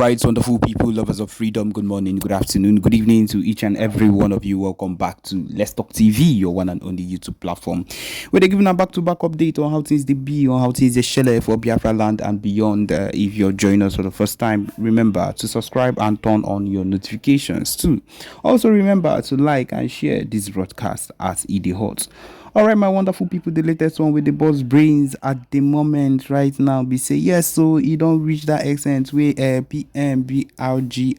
Right, wonderful people, lovers of freedom. Good morning, good afternoon, good evening to each and every one of you. Welcome back to Let's Talk TV, your one and only YouTube platform, where they're giving a back-to-back update on how things they be, on how things they shell for Biafra land and beyond. If you're joining us for the first time, remember to subscribe and turn on your notifications too. Also, remember to like and share this broadcast as it is hot. All right, my wonderful people, the latest one with the boss brains at the moment right now be say yes, so you don't reach that extent where PMBRGIE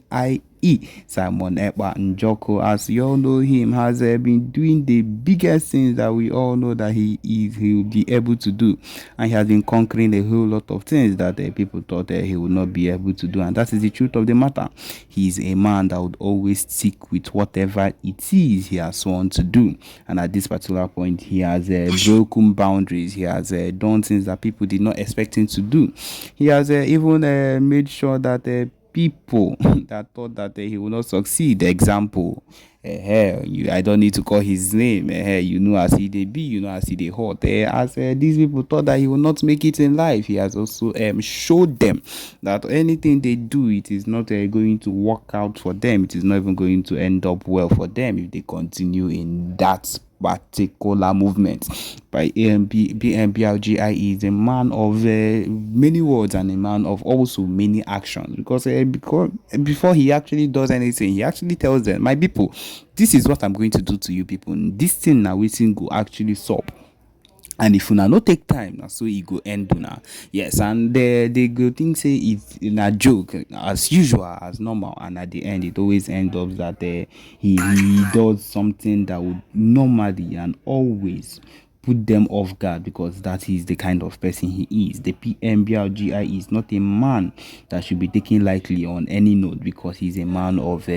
Simon Ekpa and Joko, as you all know him, has been doing the biggest things that we all know that he will be able to do, and he has been conquering a whole lot of things that people thought he would not be able to do, and that is the truth of the matter. He is a man that would always stick with whatever it is he has sworn to do, and at this particular point he has broken boundaries. He has done things that people did not expect him to do. He has even made sure that people that thought that he will not succeed, example, I don't need to call his name, you know as he they be, you know as he they hot, as these people thought that he will not make it in life, he has also showed them that anything they do, it is not going to work out for them. It is not even going to end up well for them if they continue in that particular movement. By BMBRGIE is a man of many words and a man of also many actions, because before he actually does anything, he actually tells them, my people, this is what I'm going to do to you people. This thing now we think go actually stop. And if una no take time, na so e go end una. Yes, and they go think say it's in a joke as usual, as normal, and at the end it always ends up that he does something that would normally and always put them off guard, because that is the kind of person he is. The PMBRGI is not a man that should be taken lightly on any note, because he's a man of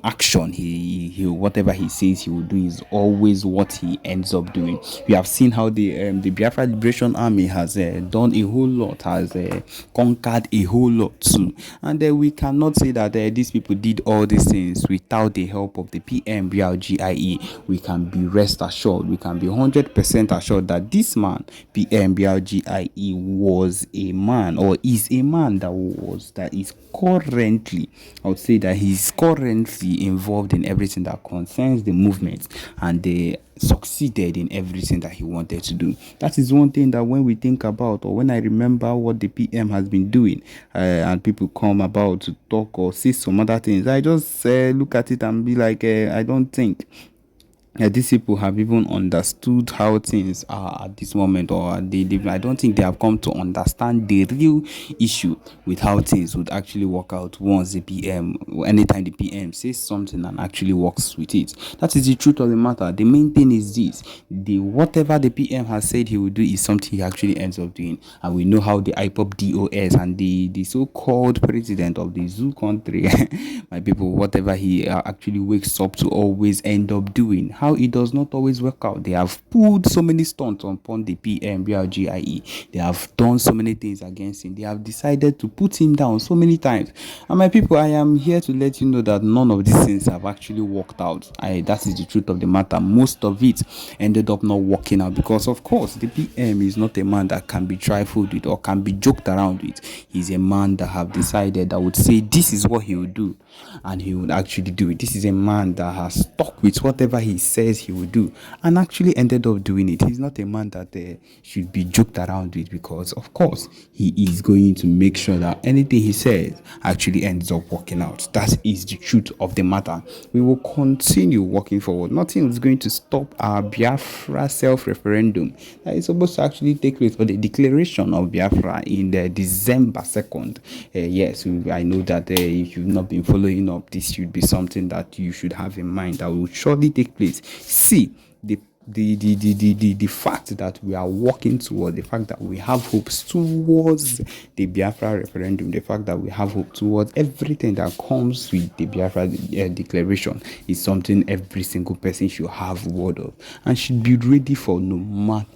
action. He whatever he says he will do is always what he ends up doing. We have seen how the Biafra Liberation Army has done a whole lot, has conquered a whole lot too, and we cannot say that these people did all these things without the help of the PMBRGIE. We can be rest assured, we can be 100% assured that this man, PMBRGIE, was a man, or is a man that is currently, I would say that he's currently involved in everything that concerns the movement, and they succeeded in everything that he wanted to do. That is one thing that when we think about, or when I remember what the PM has been doing, and people come about to talk or say some other things, I just look at it and be like, I don't think these people have even understood how things are at this moment, or I don't think they have come to understand the real issue with how things would actually work out once the PM, anytime the PM says something and actually works with it. That is the truth of the matter. The main thing is this: whatever the PM has said he will do is something he actually ends up doing, and we know how the IPOP DOS and the so-called president of the zoo country, my people, whatever he actually wakes up to always end up doing. How it does not always work out. They have pulled so many stunts upon the PMBRGIE. They have done so many things against him. They have decided to put him down so many times. And my people, I am here to let you know that none of these things have actually worked out. That is the truth of the matter. Most of it ended up not working out, because of course the PM is not a man that can be trifled with or can be joked around with. He's a man that have decided, that would say this is what he would do, and he would actually do it. This is a man that has stuck with whatever he says he will do, and actually ended up doing it. He's not a man that should be joked around with, because of course he is going to make sure that anything he says actually ends up working out. That is the truth of the matter. We will continue working forward. Nothing is going to stop our Biafra self-referendum that is supposed to actually take place for the declaration of Biafra in December 2nd. Yes, I know that if you've not been following up, this should be something that you should have in mind, that will surely take place. See, the fact that we are working towards, the fact that we have hopes towards the Biafra referendum, the fact that we have hope towards everything that comes with the Biafra declaration is something every single person should have word of, and should be ready for, no matter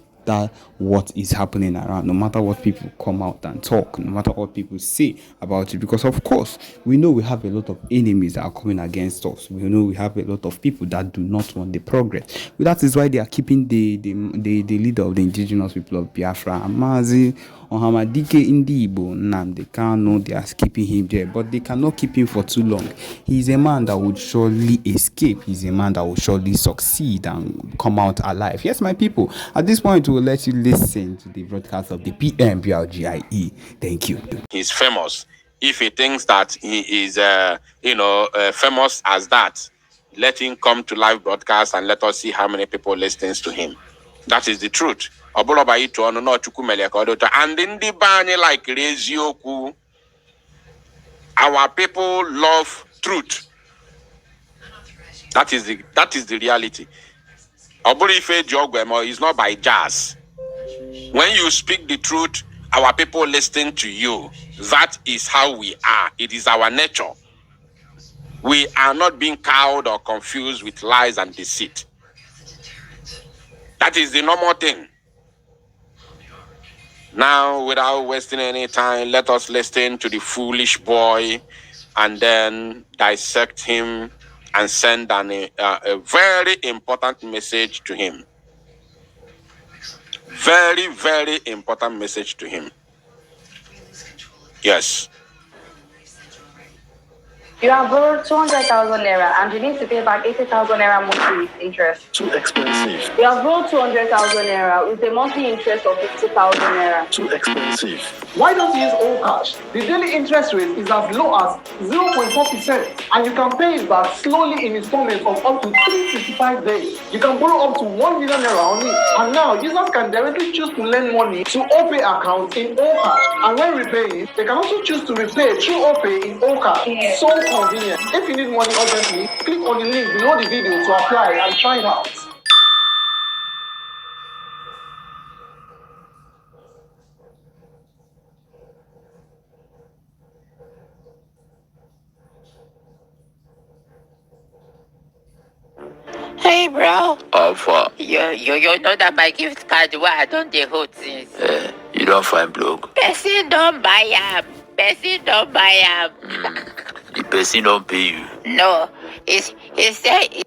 what is happening around, no matter what people come out and talk, no matter what people say about it. Because of course we know we have a lot of enemies that are coming against us. We know we have a lot of people that do not want the progress. But that is why they are keeping the leader of the indigenous people of Biafra, Amazi Ohamadike Indibo Nnamdi Kanu, they are keeping him there, but they cannot keep him for too long. He's a man that would surely escape. He's a man that will surely succeed and come out alive. Yes, my people, at this point, we'll let you listen to the broadcast of the PMBRGIE. Thank you. He's famous. If he thinks that he is, famous as that, let him come to live broadcast and let us see how many people listens to him. That is the truth. And in the bani like Rezioku, our people love truth. That is the reality. Oburife Jogwemo is not by jazz. When you speak the truth, our people listen to you. That is how we are. It is our nature. We are not being cowed or confused with lies and deceit. That is the normal thing. Now, without wasting any time, let us listen to the foolish boy and then dissect him and send a very important message to him. Very, very important message to him. Yes. You have borrowed 200,000 naira and you need to pay back 80,000 naira monthly with interest. Too expensive. You have borrowed 200,000 naira with a monthly interest of 50,000 naira. Too expensive. Why don't you use all cash? The daily interest rate is as low as 0.4% and you can pay it back slowly in installments of up to 365 days. You can borrow up to 1 million naira only. And now users can directly choose to lend money to OPay account in all cash. And when repaying, they can also choose to repay through OPay in all cash. So convenient. If you need money urgently, click on the link below the video to apply and try it out. Hey bro, Alpha. you know that my gift card where I don't dey hold things. You don't find bloke. Person don't buy am. Person don't buy am. The person don't pay you. No, he said.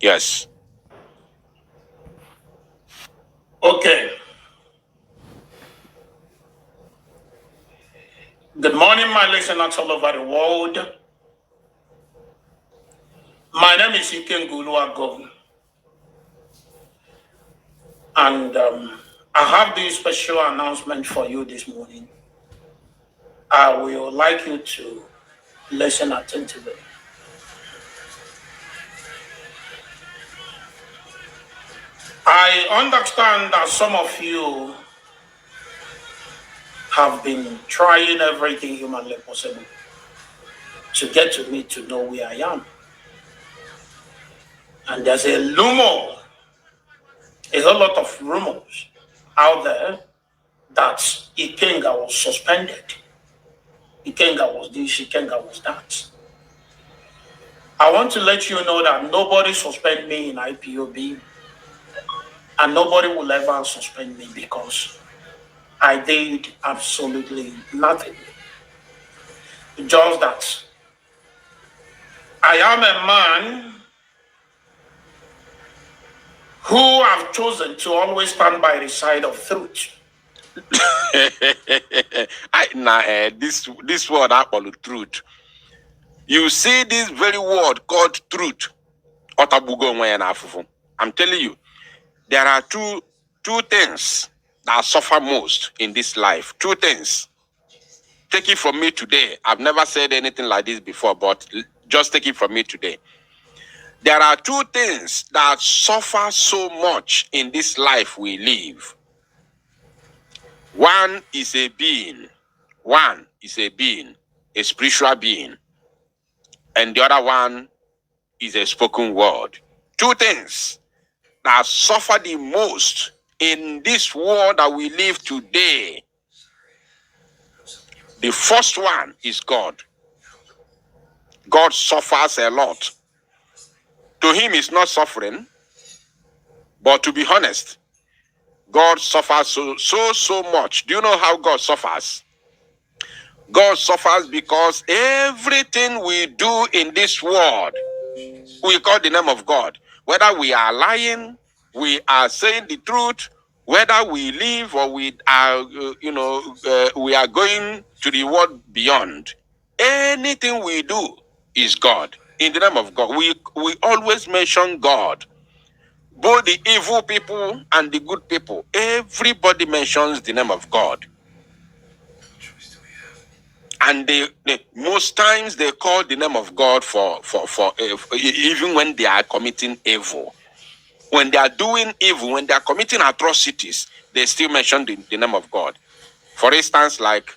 Yes. Okay. Good morning, my listeners all over the world. My name is Govt. And I have this special announcement for you this morning. I will like you to listen attentively. I understand that some of you have been trying everything humanly possible to get to me to know where I am. And there's a whole lot of rumors out there that Ikenga was suspended. Ikenga was this, Ikenga was that. I want to let you know that nobody suspended me in IPOB, and nobody will ever suspend me because I did absolutely nothing. Just that I am a man who have chosen to always stand by the side of truth. This word I call truth. You see this very word called truth. I'm telling you, there are two things that suffer most in this life. Two things. Take it from me today. I've never said anything like this before, but just take it from me today. There are two things that suffer so much in this life we live. One is a being. One is a being, a spiritual being. And the other one is a spoken word. Two things that suffer the most in this world that we live today. The first one is God. God suffers a lot. To him, it's not suffering. But to be honest, God suffers so much. Do you know how God suffers? God suffers because everything we do in this world, we call the name of God. Whether we are lying, we are saying the truth, whether we live or we are, we are going to the world beyond, anything we do is God. In the name of God, we always mention God. Both the evil people and the good people, everybody mentions the name of God. And they most times they call the name of God for even when they are committing evil. When they are doing evil, when they are committing atrocities, they still mention the name of God. For instance, like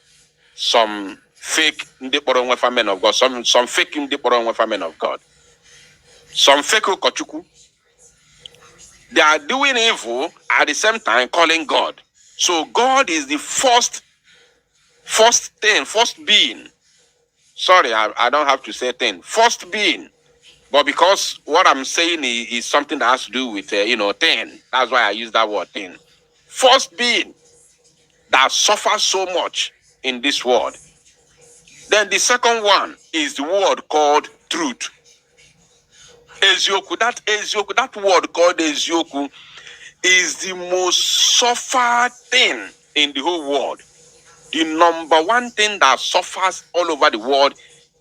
some fake Ndekporonwefa men of God, some fake Ndekporonwefa men of God, some fake Okochuku. They are doing evil at the same time calling God. So God is the first being. Sorry, I don't have to say thing. First being. But because what I'm saying is something that has to do with, thing. That's why I use that word, thing. First being that suffers so much in this world. Then the second one is the word called truth. Ezioku, that word called Ezioku is the most suffered thing in the whole world. The number one thing that suffers all over the world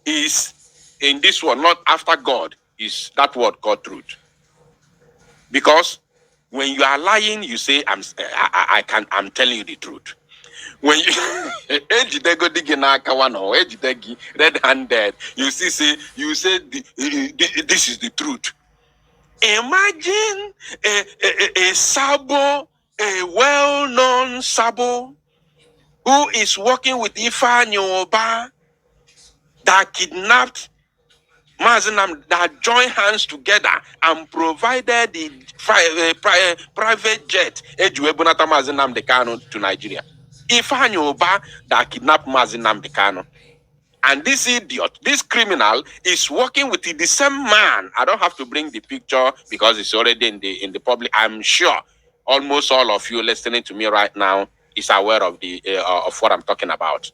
is in this world, not after God, is that word called truth. Because when you are lying, you say, I'm telling you the truth. When you red-handed, you say this is the truth. Imagine a sabo, a well-known sabo, who is working with Ifeanyi Oba, that kidnapped Mazinam, that joined hands together and provided the private jet Ejuebunata Mazinam Dekano to Nigeria. Ifeanyi Oba that kidnapped Mazinam Dekano. And this idiot, this criminal, is working with the same man. I don't have to bring the picture because it's already in the public. I'm sure almost all of you listening to me right now is aware of of what I'm talking about.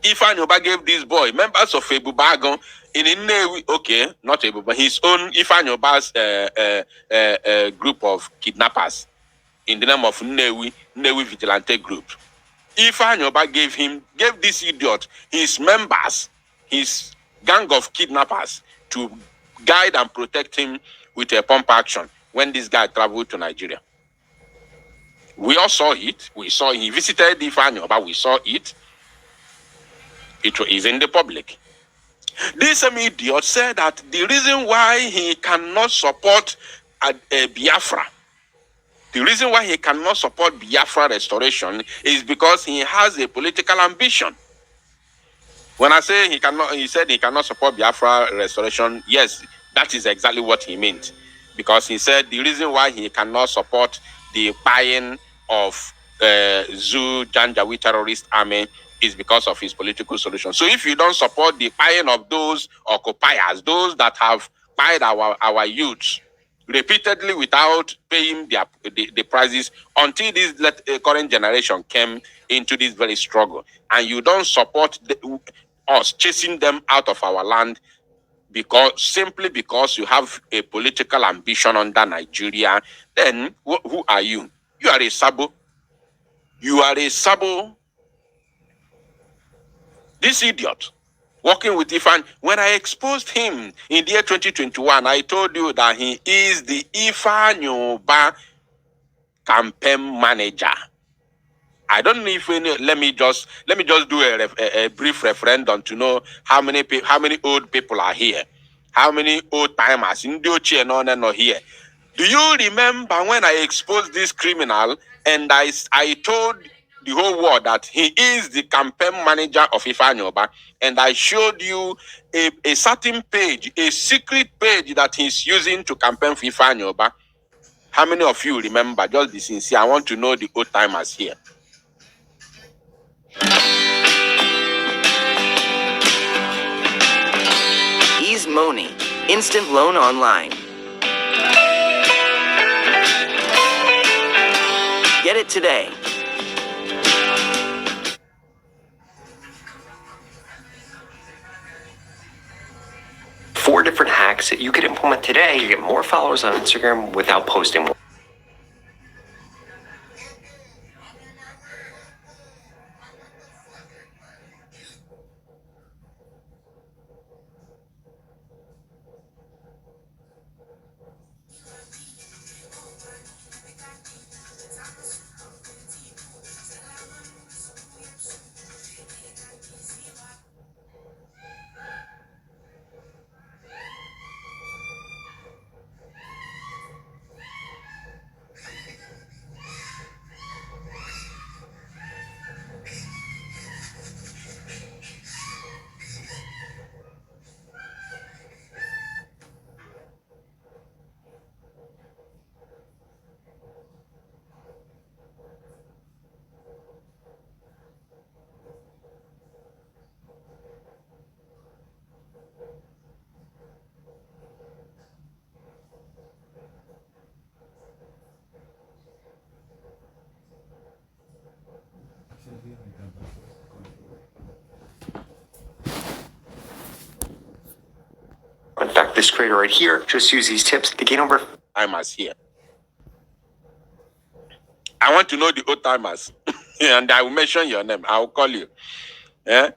Ifeanyi Oba gave this boy members of Ebubagon in Nnewi, okay, not Ebubagon, his own Ifeanyi Oba's group of kidnappers in the name of Nnewi Vigilante Group. Ifeanyi Oba gave this idiot his members, his gang of kidnappers, to guide and protect him with a pump action when this guy traveled to Nigeria. We all saw it. He visited Ifeanyi Oba. We saw it. It is in the public. This same idiot said that the reason why he cannot support Biafra, the reason why he cannot support Biafra restoration is because he has a political ambition. When I say he said he cannot support Biafra restoration, yes, that is exactly what he meant. Because he said the reason why he cannot support the buying of Zoo Janjaweed terrorist army is because of his political solution. So if you don't support the buying of those occupiers, those that have buyed our youths repeatedly without paying the prices until this current generation came into this very struggle, and you don't support us chasing them out of our land simply because you have a political ambition under Nigeria, then who are you? You are a sabo. You are a sabo. This idiot working with Ifeanyi. When I exposed him in the year 2021, I told you that he is the Ifeanyi Oba campaign manager. I don't know if let me just do a brief referendum to know how many old people are here, how many old timers in the here. Do you remember when I exposed this criminal and I told the whole world that he is the campaign manager of Ifeanyi Oba, and I showed you a certain page, a secret page that he's using to campaign for Ifeanyi Oba? How many of you remember? Just be sincere. I want to know the old timers here. Ease Money, instant loan online. Get it today. Four different hacks that you could implement today to get more followers on Instagram without posting more. This creator right here just use these tips to gain over. Timers here. I want to know the old timers. And I will mention your name. I will call you. Yeah?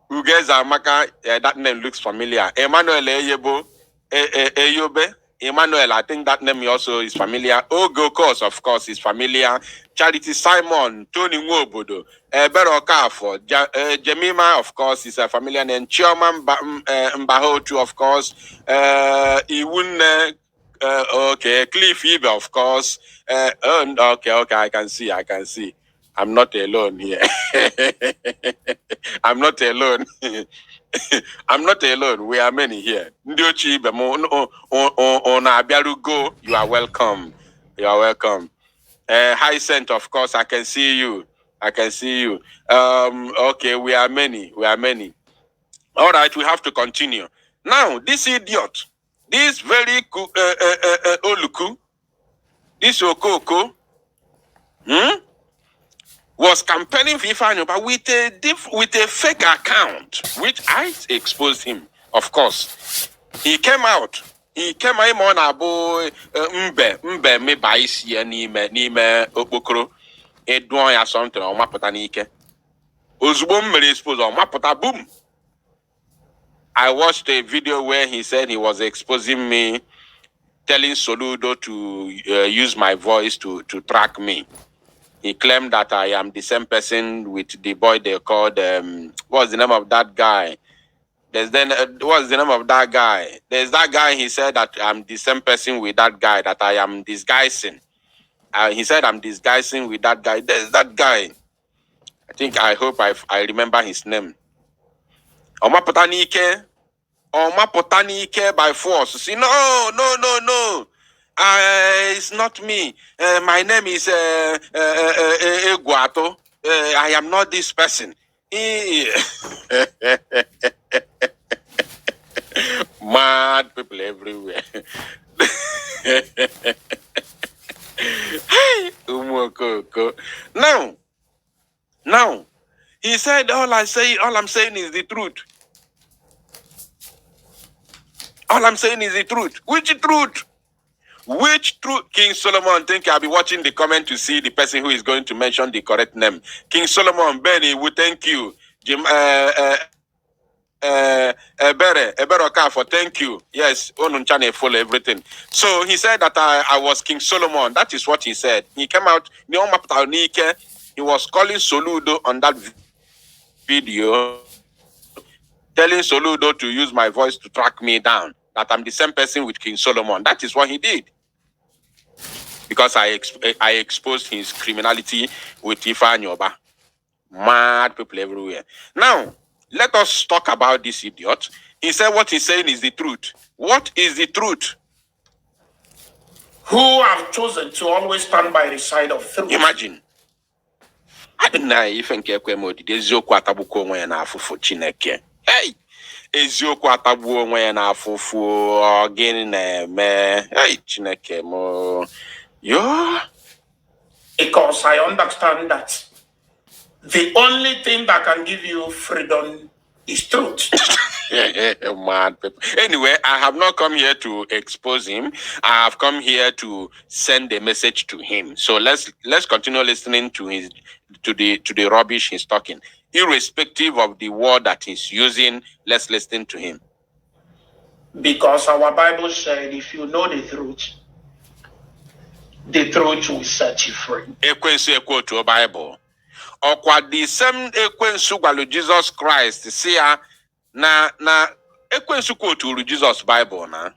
Who guys are Maka? That name looks familiar. Emmanuel Eyebo. Eyobe. Emmanuel, I think that name also is familiar. Ogo Course, of course, is familiar. Charity Simon, Tony Nwobodo, Bero Kafo, Jemima, of course, is a familiar name. Chioma Mbahotu, of course. Iwune, okay. Cliff Ibe, of course. Okay, I can see. I'm not alone here. I'm not alone. I'm not alone. We are many here. Ndiochi Ibe mo on Abiarugo. You are welcome. You are welcome. Hyacinth, of course, I can see you. Okay, we are many. All right, we have to continue. Now, this idiot, this very Oluku, this Okoko, was campaigning for Ifanyoba with a fake account, which I exposed him, of course. He came out on abo mbe me baisi n'ime okpokoro edon ya something o mapụta n'ike. Ozugbo mmere expose o mapụta boom. I watched a video where he said he was exposing me, telling Soludo to use my voice to track me. He claimed that I am the same person with the boy they called what's the name of that guy? What's the name of that guy? There's that guy. He said that I'm the same person with that guy that I am disguising. He said I'm disguising with that guy. There's that guy. I hope I remember his name. Omapotanike by force. See, no. It's not me. My name is Eguato. I am not this person. Mad people everywhere. Now, he said all I'm saying is the truth. All I'm saying is the truth. Which truth? King Solomon? Think I'll be watching the comment to see the person who is going to mention the correct name. King Solomon, Benny, we thank you. Jim, Ebere for thank you. Yes, Onunchane follow everything. So he said that I was King Solomon. That is what he said. He came out, he was calling Soludo on that video, telling Soludo to use my voice to track me down, that I'm the same person with King Solomon. That is what he did. Because I exposed his criminality with Ifanyoba. Mad people everywhere. Now, let us talk about this idiot. He said what he's saying is the truth. What is the truth? Who have chosen to always stand by the side of truth. Imagine. I didn't know if Nkekwe Modi, Eziokwu atabuko onwe ya n'afụfụ Chineke. Hey! Eziokwu atagbuo onwe ya n'afụfụ gịnị na-eme? Hey, Chineke mo. Yo. Because I understand that the only thing that can give you freedom is truth. Mad people. Anyway, I have not come here to expose him. I have come here to send a message to him. So let's continue listening to the rubbish he's talking. Irrespective of the word that he's using, let's listen to him. Because our Bible said, if you know the truth will set you free. Ekwensu ekwo to Bible. Okwa the same ekwensu gwalu Jesus Christ. See ya na ekwensu quote Jesus Bible na.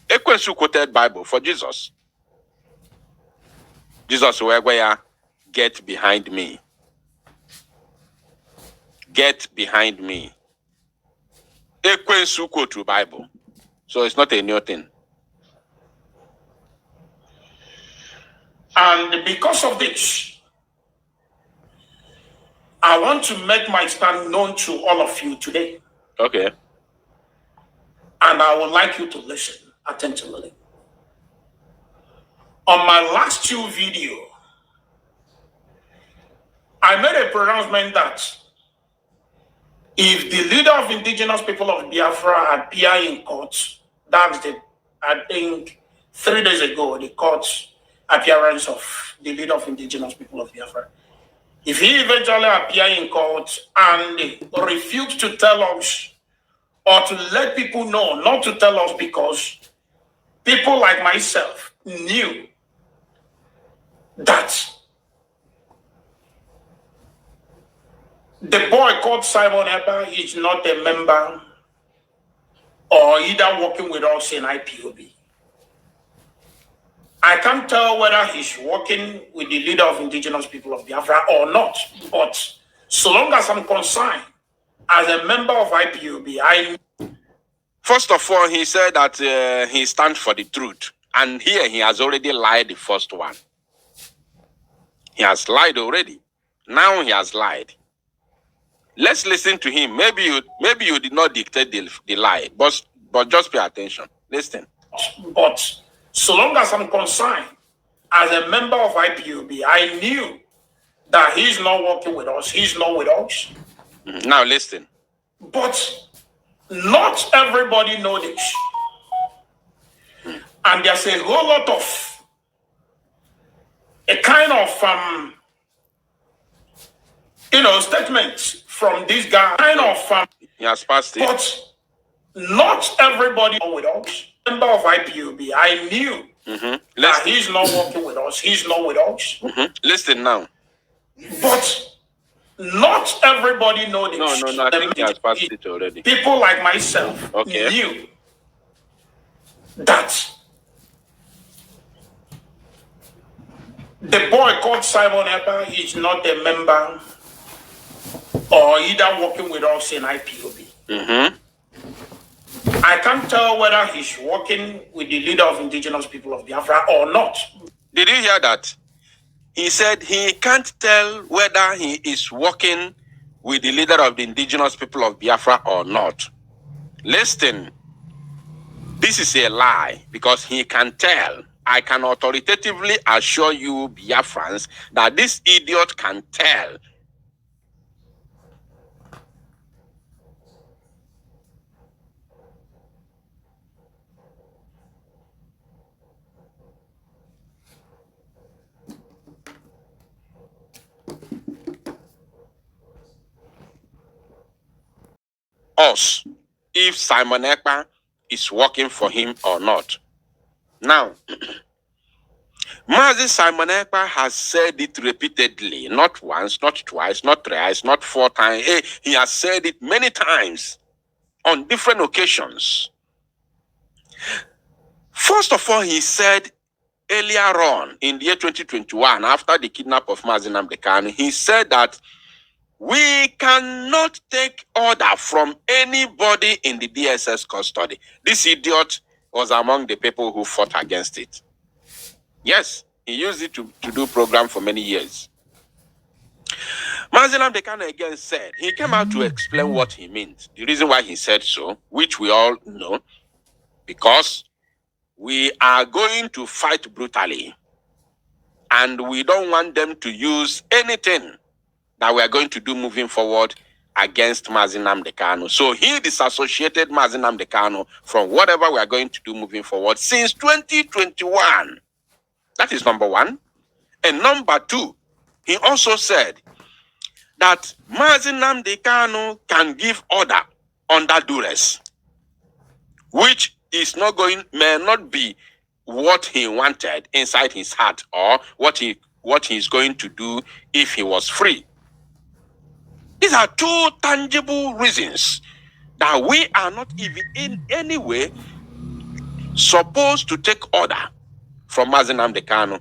Ekwensu quoted Bible for Jesus. Jesus where get behind me. Get behind me. Ekwensu quote to Bible. So it's not a new thing. And because of this, I want to make my stand known to all of you today. Okay. And I would like you to listen attentively. On my last two videos, I made a pronouncement that If the leader of indigenous people of Biafra appear in court, that's I think 3 days ago, the court appearance of the leader of indigenous people of Biafra. If he eventually appear in court and refuse to tell us or to let people know, not to tell us because people like myself knew that the boy called Simon Ekpa is not a member or either working with us in IPOB. I can't tell whether he's working with the leader of indigenous people of Biafra or not. But so long as I'm concerned, as a member of IPOB, First of all, he said that he stands for the truth. And here he has already lied the first one. He has lied already. Now he has lied. Let's listen to him. Maybe you did not dictate the lie, but just pay attention. Listen. But so long as I'm concerned, as a member of IPOB, I knew that he's not working with us. He's not with us. Now listen. But not everybody knows this. And there's a whole lot of a kind of statements from this guy. Kind of he has passed it. But not everybody knows with us. Member of IPOB, I knew that he's not working with us. He's not with us. Listen now. But not everybody knows this. No, I think he has passed it already. People like myself knew that the boy called Simon Ekpa is not a member or either working with us in IPOB. I can't tell whether he's working with the leader of indigenous people of Biafra or not. Did you hear that? He said he can't tell whether he is working with the leader of the indigenous people of Biafra or not. Listen, this is a lie because he can tell. I can authoritatively assure you, Biafrans, that this idiot can tell. Us, if Simon Ekpa is working for him or not. Now, Mazi Simon Ekpa has said it repeatedly, not once, not twice, not thrice, not 4 times. He has said it many times on different occasions. First of all, he said earlier on in the year 2021, after the kidnap of Mazi Nnamdi Kanu, he said that we cannot take order from anybody in the DSS custody. This idiot was among the people who fought against it. Yes, he used it to do program for many years. Mazi Nnamdi Kanu again said, he came out to explain what he meant. The reason why he said so, which we all know, because we are going to fight brutally. And we don't want them to use anything that we are going to do moving forward against Mazi Nnamdi Kanu. So he disassociated Mazi Nnamdi Kanu from whatever we are going to do moving forward since 2021. That is number one. And number two, he also said that Mazi Nnamdi Kanu can give order under duress, which is may not be what he wanted inside his heart or what he's going to do if he was free. These are 2 tangible reasons that we are not even in any way supposed to take order from Mazi Nnamdi Kanu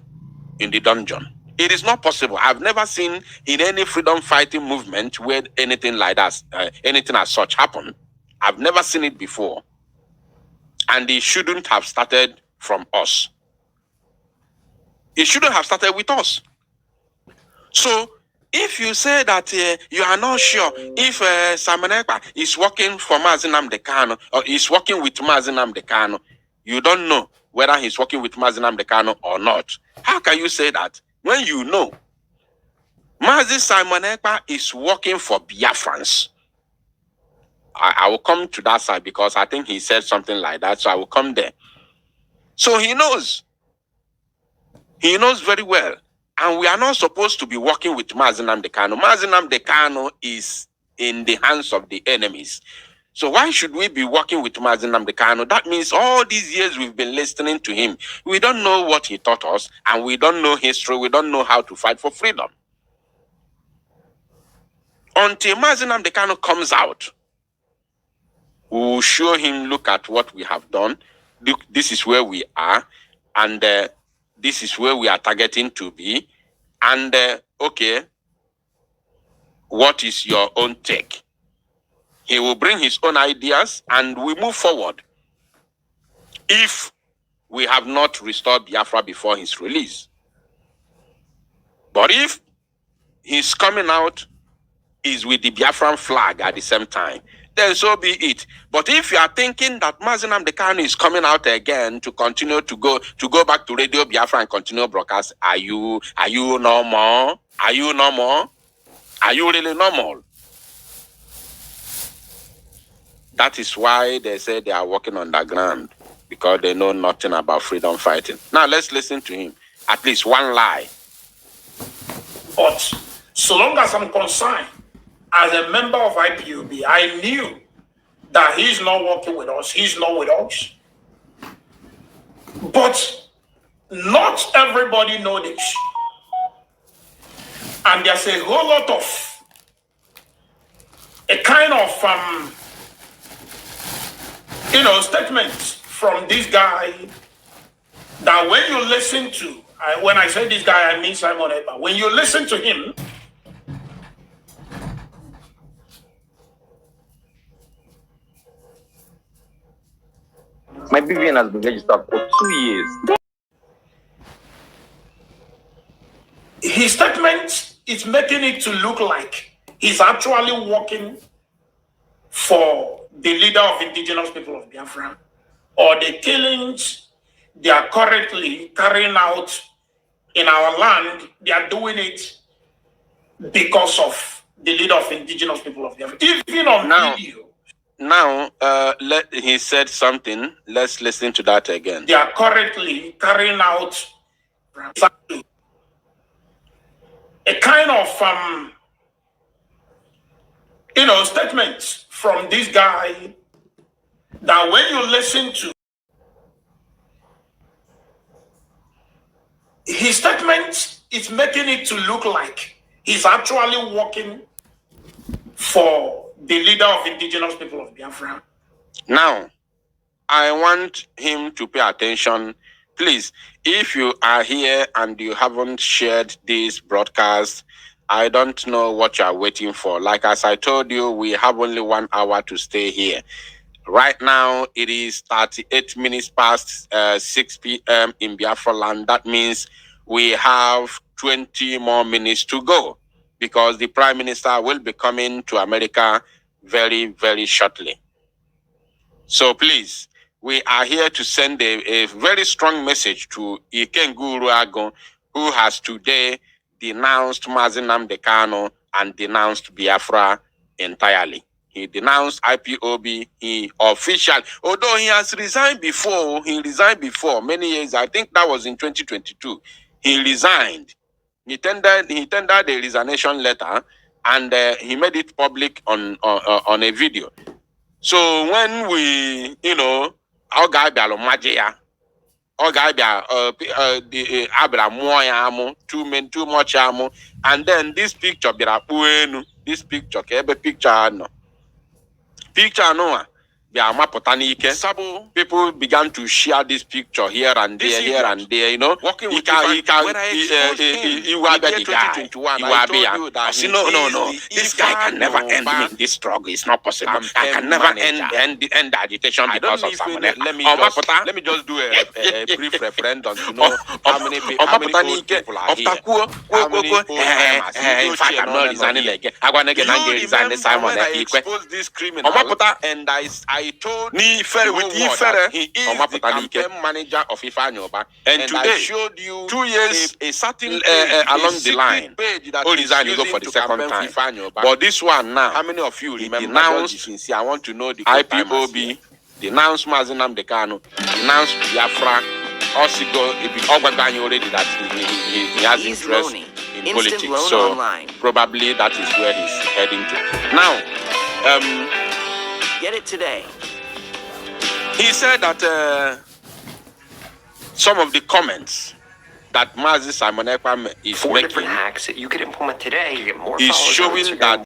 in the dungeon. It is not possible. I've never seen in any freedom fighting movement where anything like that, anything as such happened. I've never seen it before. And it shouldn't have started from us. It shouldn't have started with us. So, if you say that you are not sure if Simon Ekpa is working for Mazi Nnamdi Kanu or is working with Mazi Nnamdi Kanu, you don't know whether he's working with Mazi Nnamdi Kanu or not. How can you say that when you know Mazi Simon Ekpa is working for Biafrans? I will come to that side because I think he said something like that. So I will come there. So he knows. He knows very well. And we are not supposed to be working with Mazi Nnamdi Kanu. Mazi Nnamdi Kanu is in the hands of the enemies. So why should we be working with Mazi Nnamdi Kanu? That means all these years we've been listening to him. We don't know what he taught us, and we don't know history. We don't know how to fight for freedom. Until Mazi Nnamdi Kanu comes out, we will show him, look at what we have done. Look, this is where we are, and this is where we are targeting to be. And okay, what is your own take? He will bring his own ideas, and we move forward. If we have not restored Biafra before his release. But if he's coming out is with the Biafran flag at the same time, then so be it. But if you are thinking that Mazi Nnamdi Kanu is coming out again to continue to go back to Radio Biafra and continue broadcast, are you normal? Are you normal? Are you really normal? That is why they say they are working underground, because they know nothing about freedom fighting. Now let's listen to him. At least one lie. But so long as I'm concerned, as a member of IPOB, I knew that he's not working with us. He's not with us. But not everybody knows this. And there's a whole lot of a kind of statements from this guy that when you listen to, when I say this guy, I mean Simon Ekpa. When you listen to him, my BVN has been registered for 2 years. His statement is making it to look like he's actually working for the leader of indigenous people of Biafra, or the killings they are currently carrying out in our land. They are doing it because of the leader of indigenous people of Biafra. Even on video. Now, he said something. Let's listen to that again. They are currently carrying out a kind of statements from this guy that when you listen to his statement, it's making it to look like he's actually working for the leader of indigenous people of Biafra. Now, I want him to pay attention. Please, if you are here and you haven't shared this broadcast, I don't know what you are waiting for. Like as I told you, we have only 1 hour to stay here. Right now, it is 38 minutes past 6 p.m. in Biafra land. That means we have 20 more minutes to go, because the Prime Minister will be coming to America very, very shortly. So please, we are here to send a very strong message to Ikenguru Agon, who has today denounced Mazi Nnamdi Kanu and denounced Biafra entirely. He denounced IPOB. He officially, although he has resigned before, many years, I think that was in 2022, he resigned. He tendered a resignation letter, and he made it public on a video. So when we, our guy too much ammo, and then this picture this picture no. People began to share this picture here and there, Working with this guy can never end me in this struggle. It's not possible. I can never end the agitation because of someone. Let me just do a brief referendum to know how many people are here. In fact, I'm not resigning again. I'm going to resign Simon Ekpa. Expose this criminal, and I I told Ifere, he is the campaign manager of Ifanyoba. And today, I showed you 2 years a certain along the line. Resign, you go for the second time. But this one now, how many of you remember? I want to know the IPOB, denounced Mazinam Dekano, denounced Biafra, Osigo, Ogbaganyo already that he has interest in politics. So online. Probably that is where he's heading to. Now, get it today. He said that some of the comments that Mazi Simon Ekpa is 4 making different hacks that you could implement today to get more is followers on showing Instagram. that